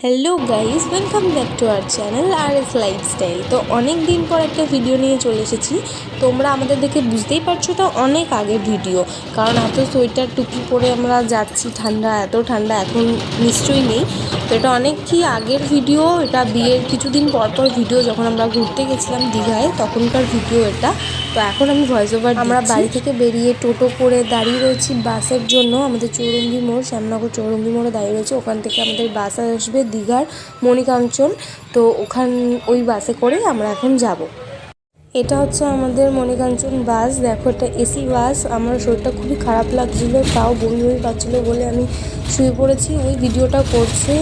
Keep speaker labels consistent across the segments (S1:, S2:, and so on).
S1: Hello guys, welcome back to our channel R S lifestyle. তো অনেক দিন পর একটা ভিডিও নিয়ে চলে এসেছি। তোমরা আমাদের দেখে বুঝতেই পারছো তো অনেক আগের ভিডিও, কারণ এত সোয়েটার টুপি পরে আমরা যাচ্ছি, ঠান্ডা, এত ঠান্ডা এখন নিশ্চয়ই নেই। তো এটা অনেকই আগের ভিডিও, এটা বিয়ের কিছুদিন পর পর ভিডিও, যখন আমরা ঘুরতে গেছিলাম দীঘায় তখনকার ভিডিও এটা। তো এখন আমি ভয়েস ওভার, আমরা বাড়ি থেকে বেরিয়ে টোটো করে দাঁড়িয়ে রয়েছি বাসের জন্য। আমাদের চৌরঙ্গি মোড়, শ্যামনগর চৌরঙ্গি মোড়ে দাঁড়িয়ে রয়েছে। ওখান থেকে আমাদের বাস আসবে দীঘার মণিকাঞ্চন। তো ওই বাসে করেই আমরা এখন যাব। এটা হচ্ছে আমাদের মণিকাঞ্চন বাস। দেখো, এটা এসি বাস। আমার শরীরটা খুবই খারাপ লাগছিল, তাও বমি বমি পাচ্ছিলো বলে আমি শুয়ে পড়েছি, ওই ভিডিওটা করছে।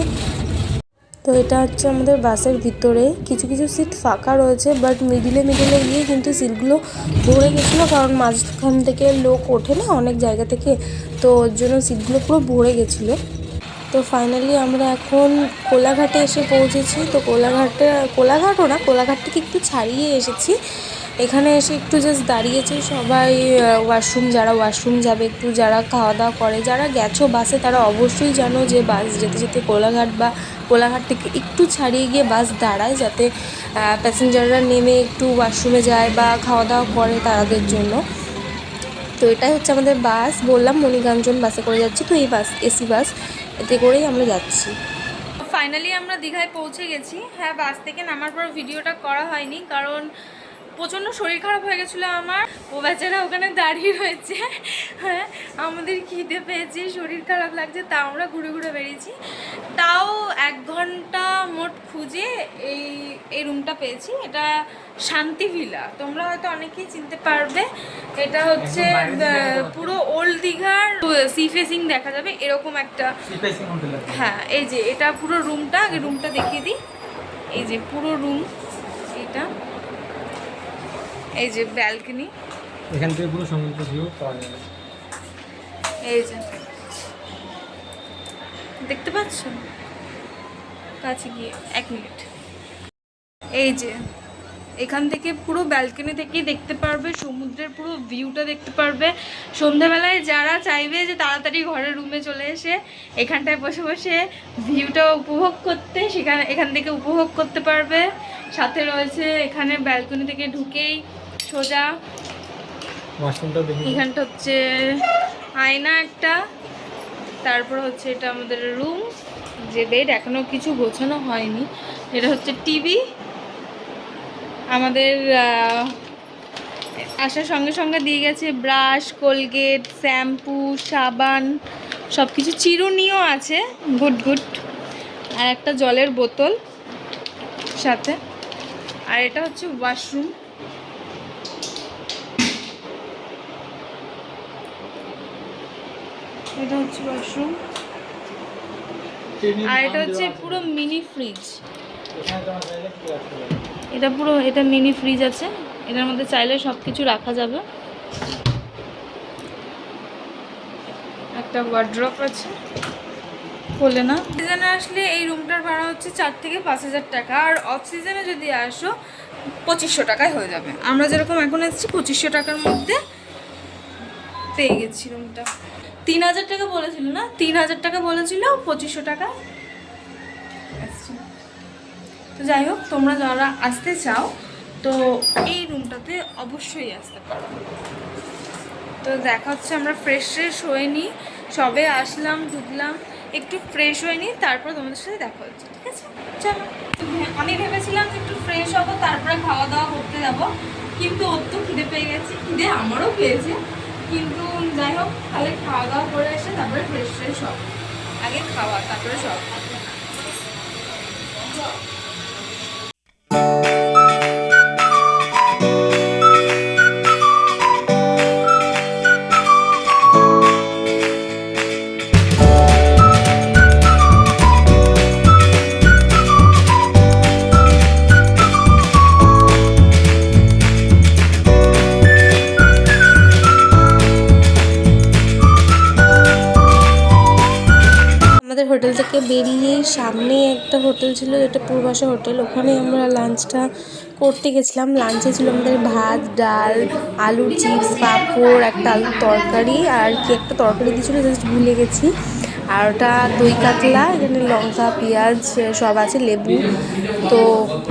S1: তো এটা হচ্ছে আমাদের বাসের ভিতরে, কিছু কিছু সিট ফাঁকা রয়েছে, বাট মিডিলে গিয়ে কিন্তু সিটগুলো ভরে গেছিলো, কারণ মাঝখান থেকে লোক ওঠে না অনেক জায়গা থেকে, তো ওর জন্য সিটগুলো পুরো ভরে গেছিলো। তো ফাইনালি আমরা এখন কোলাঘাটে এসে পৌঁছেছি। তো কোলাঘাটও না, কোলাঘাট থেকে একটু ছাড়িয়ে এসেছি। এখানে এসে একটু জাস্ট দাঁড়িয়েছি সবাই, যারা ওয়াশরুম যাবে, একটু যারা খাওয়া দাওয়া করে, যারা গেছো বাসে তারা অবশ্যই জানো যে বাস যেতে যেতে কোলাঘাট থেকে একটু ছাড়িয়ে গিয়ে বাস দাঁড়ায়, যাতে প্যাসেঞ্জাররা নেমে একটু ওয়াশরুমে যায় বা খাওয়া দাওয়া করে তাদের জন্য। তো এটাই হচ্ছে আমাদের বাস, বললাম মণিকাঞ্চন বাসে করে যাচ্ছি। তো এই বাস এসি বাস, এতে করেই আমরা যাচ্ছি।
S2: ফাইনালি আমরা দীঘায় পৌঁছে গেছি। হ্যাঁ, বাস থেকে নামার পর ভিডিওটা করা হয়নি, কারণ প্রচণ্ড শরীর খারাপ হয়ে গেছিলো আমার। ও বেচারা ওখানে দাঁড়িয়ে রয়েছে। হ্যাঁ, আমাদের খিদে পেয়েছে, শরীর খারাপ লাগছে, তাও আমরা ঘুরে ঘুরে বেরিয়েছি। তাও 1 ঘন্টা মোট খুঁজে এই রুমটা পেয়েছি। এটা শান্তি ভিলা, তোমরা হয়তো অনেকেই চিনতে পারবে। এটা হচ্ছে পুরো ওল্ড দীঘার সি ফেসিং দেখা যাবে এরকম একটা। হ্যাঁ, এই যে এটা পুরো রুমটা, আগে রুমটা দেখিয়ে দিই। এই যে পুরো রুম, এটা এই যে ব্যালকনি,
S3: এখান থেকে পুরো সমুদ্র ভিউ পাওয়া যাবে।
S2: এই যে দেখতে পাচ্ছ কাছে গিয়ে 1 মিনিট, এই যে এখান থেকে পুরো ব্যালকনি থেকেই দেখতে পারবে সমুদ্রের পুরো ভিউটা দেখতে পারবে। সন্ধ্যাবেলায় যারা চাইবে যে তাড়াতাড়ি ঘরের রুমে চলে এসে এখানটায় বসে বসে ভিউটা উপভোগ করতে, এখান থেকে উপভোগ করতে পারবে। সাথে রয়েছে এখানে ব্যালকনি থেকে ঢুকেই সোজা এখানটা হচ্ছে আয়না একটা, তারপর হচ্ছে এটা আমাদের রুম, যে বেড এখনও কিছু গোছানো হয়নি। এটা হচ্ছে টিভি। আমাদের আসার সঙ্গে সঙ্গে দিয়ে গেছে ব্রাশ, কোলগেট, শ্যাম্পু, সাবান, সব কিছু, চিরুনিও আছে, গুড। আর একটা জলের বোতল সাথে। আর এটা হচ্ছে ওয়াশরুম। এটা হচ্ছে ওয়াশরুম। আর এটা হচ্ছে পুরো মিনি ফ্রিজ। এটা মিনি ফ্রিজ আছে, এটার মধ্যে চাইলে সব কিছু রাখা যাবে। একটা ওয়ার্ড্রপ আছে, বলে না। সিজনে আসলে এই রুমটার ভাড়া হচ্ছে 4 থেকে 5,000 টাকা, আর অফ সিজনে যদি আসো 2500 টাকায় হয়ে যাবে। আমরা যেরকম এখন এসেছি 2500 টাকার মধ্যে পেয়ে গেছি রুমটা। 3,000 টাকা বলেছিল না, 3,000 টাকা বলেছিল, 2500 টাকা। তো যাই হোক, তোমরা যারা আসতে চাও তো এই রুমটাতে অবশ্যই আসতে পারো। তো দেখা হচ্ছে, আমরা ফ্রেশ হয়নি, সবে আসলাম, ঢুকলাম, একটু ফ্রেশ হয়নি, তারপর তোমাদের সাথে দেখা হচ্ছে, ঠিক আছে? চলো। আমি ভেবেছিলাম যে একটু ফ্রেশ হবো, তারপরে খাওয়া দাওয়া করতে যাবো, কিন্তু ওর তো খিদে পেয়ে গেছে, খিদে আমারও পেয়েছে, কিন্তু যাই হোক, তাহলে খাওয়া দাওয়া করে এসে তারপরে ফ্রেশ হব। আগে খাওয়া, তারপরে সব।
S1: হোটেল থেকে বেরিয়ে সামনে একটা হোটেল ছিল, যেটা পূর্বাশা হোটেল, ওখানে আমরা লাঞ্চটা করতে গেছিলাম। লাঞ্চে ছিল আমাদের ভাত, ডাল, আলুর চিপস, পাঁপড়, একটা আলুর তরকারি, আর কি একটা তরকারি দিয়েছিলো জাস্ট ভুলে গেছি। আর ওটা দই কাতলা, এখানে লঙ্কা পেঁয়াজ সব আছে, লেবু। তো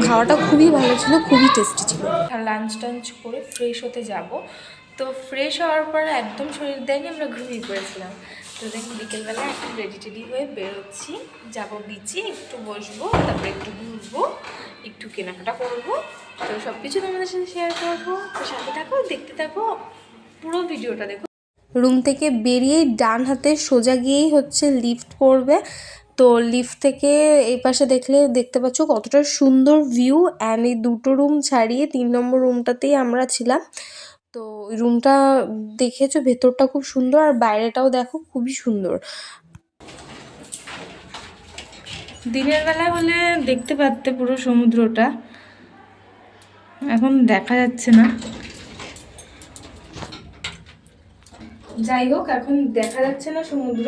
S1: খাওয়াটা খুবই ভালো ছিল, খুবই টেস্টি ছিল।
S2: লাঞ্চ টাঞ্চ করে ফ্রেশ হতে যাব, তো ফ্রেশ হওয়ার পর একদম শরীর দেয়নি, আমরা ঘুমিয়ে পড়েছিলাম। তো দেখি বিকেলবেলা একটু রেডি টেডি হয়ে বেরোচ্ছি, যাবো বিচে, একটু বসবো, তারপরে একটু ঘুরবো, একটু কেনাকাটা করবো। তো সব কিছু তোমাদের সাথে শেয়ার করবো, তো সাথে থাকো, দেখতে থাকো, পুরো ভিডিওটা দেখো।
S1: রুম থেকে বেরিয়েই ডান হাতে সোজা গিয়েই হচ্ছে লিফট পড়বে। তো লিফট থেকে এই পাশে দেখতে পাচ্ছ কতটা সুন্দর ভিউ। অ্যান্ড এই দুটো রুম ছাড়িয়ে 3 নম্বর রুমটাতেই আমরা ছিলাম। তো ওই রুমটা দেখেছো, ভেতরটা খুব সুন্দর আর বাইরেটাও দেখো খুবই সুন্দর।
S2: দিনের বেলা হলে দেখতে পারতে পুরো সমুদ্রটা, এখন দেখা যাচ্ছে না। যাই হোক, এখন দেখা যাচ্ছে না সমুদ্র।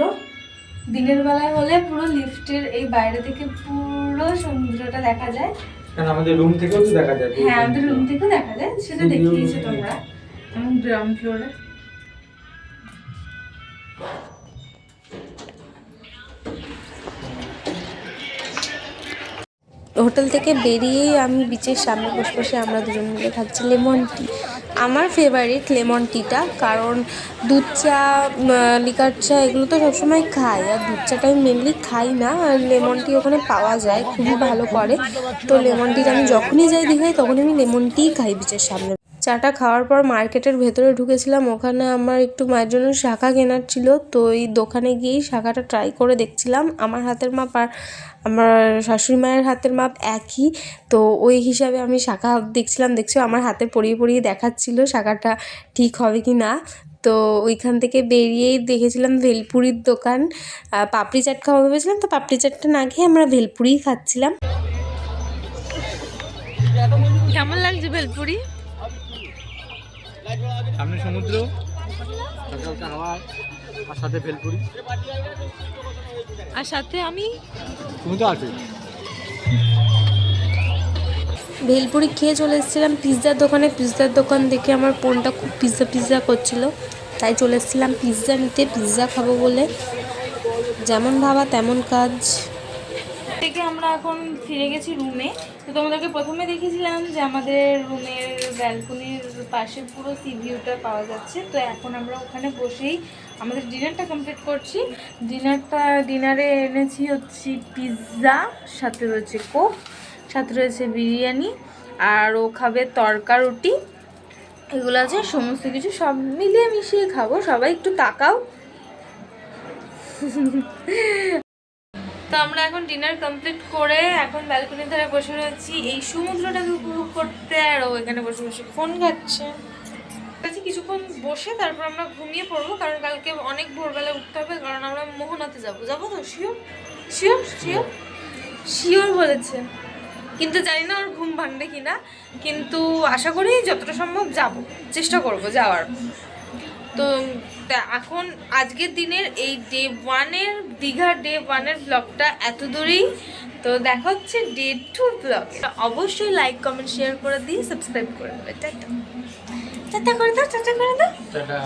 S2: দিনের বেলায় হলে পুরো লিফটের এই বাইরে থেকে পুরো সমুদ্রটা দেখা যায়।
S3: কারণ আমাদের রুম থেকেও তো দেখা যায়।
S2: হ্যাঁ, আমাদের রুম থেকেও দেখা যায়, সেটা দেখিয়েছো তোমরা। এবং গ্রাউন্ড ফ্লোরে
S1: হোটেল থেকে বেরিয়েই আমি বিচের সামনে বসে বসে আমরা দুজন মিলে খাচ্ছি লেমন টি। আমার ফেভারিট লেমন টিটা, কারণ দুধ চা, লিকার চা এগুলো তো সবসময় খাই, আর দুধ চাটা আমি মেনলি খাই না। আর লেমন টি ওখানে পাওয়া যায়, খুবই ভালো করে। তো লেমন টিটা আমি যখনই যাই দীঘায় তখনই আমি লেমন টিই খাই বিচের সামনে। চাটা খাওয়ার পর মার্কেটের ভেতরে ঢুকেছিলাম, ওখানে আমার একটু মায়ের জন্য শাঁখা কেনার ছিল। তো এই দোকানে গিয়েই শাঁখাটা ট্রাই করে দেখছিলাম। আমার হাতের মাপ আর আমার শাশুড়ি মায়ের হাতের মাপ একই, তো ওই হিসাবে আমি শাঁখা দেখছিলাম। আমার হাতে পরিয়ে পরিয়ে দেখাচ্ছিল শাঁখাটা ঠিক হবে কি না। তো ওইখান থেকে বেরিয়েই দেখেছিলাম ভেলপুরির দোকান, পাপড়ি চাট খাওয়া ভেবেছিলাম, তো পাপড়ি চাটটা না খেয়ে আমরা ভেলপুরিই খাচ্ছিলাম।
S2: কেমন লাগছে ভেলপুরি?
S3: সামনে সমুদ্র, হাওয়া, আর সাথে ভেলপুরি,
S2: আর সাথে আমি।
S3: তুমি তো আছো।
S1: ভেলপুরি খেয়ে চলে এসেছিলাম পিৎজার দোকানে। পিৎজার দোকান দেখে আমার বোনটা খুব পিৎজা করছিল, তাই চলে এসেছিলাম পিৎজা নিতে, পিৎজা খাবো বলে। যেমন ভাবা তেমন কাজ।
S2: থেকে আমরা এখন ফিরে গেছি রুমে। তো তোমাদেরকে প্রথমে দেখিয়েছিলাম যে আমাদের রুমের ব্যালকনির পাশে পুরো সি ভিউটা পাওয়া যাচ্ছে। তো এখন আমরা ওখানে বসেই আমাদের ডিনারটা কমপ্লিট করছি। ডিনারে এনেছি হচ্ছে পিৎজা, সাথে রয়েছে কোক, সাথে রয়েছে বিরিয়ানি, আর ও খাবে তরকা রুটি, এগুলো আছে সমস্ত কিছু সব মিলিয়ে মিশিয়ে খাবো। সবাই একটু তাকাও। তো আমরা এখন ডিনার কমপ্লিট করে এখন ব্যালকনির ধারে বসে রয়েছি এই সমুদ্রটাকে উপভোগ করতে, আর ও এখানে বসে বসে ফোন ঘাটছে। কিছুক্ষণ বসে তারপর আমরা ঘুমিয়ে পড়বো, কারণ কালকে অনেক ভোরবেলা উঠতে হবে, কারণ আমরা মোহনাতে যাবো তো। শিওর শিওর শিওর শিওর বলেছে, কিন্তু জানি না ওর ঘুম ভাঙবে কিনা, কিন্তু আশা করি যতটা সম্ভব যাব, চেষ্টা করব যাওয়ার। তো এখন আজকের দিনের এই ডে 1-এর দীঘার ডে 1-এর ব্লগটা এত দূরেই। তো দেখা হচ্ছে ডে 2 ব্লগ। অবশ্যই লাইক কমেন্ট শেয়ার করে দিয়ে সাবস্ক্রাইব করে দেবে। টাটা টাটা করে দাও, টাটা করে দাও।
S3: টাটা।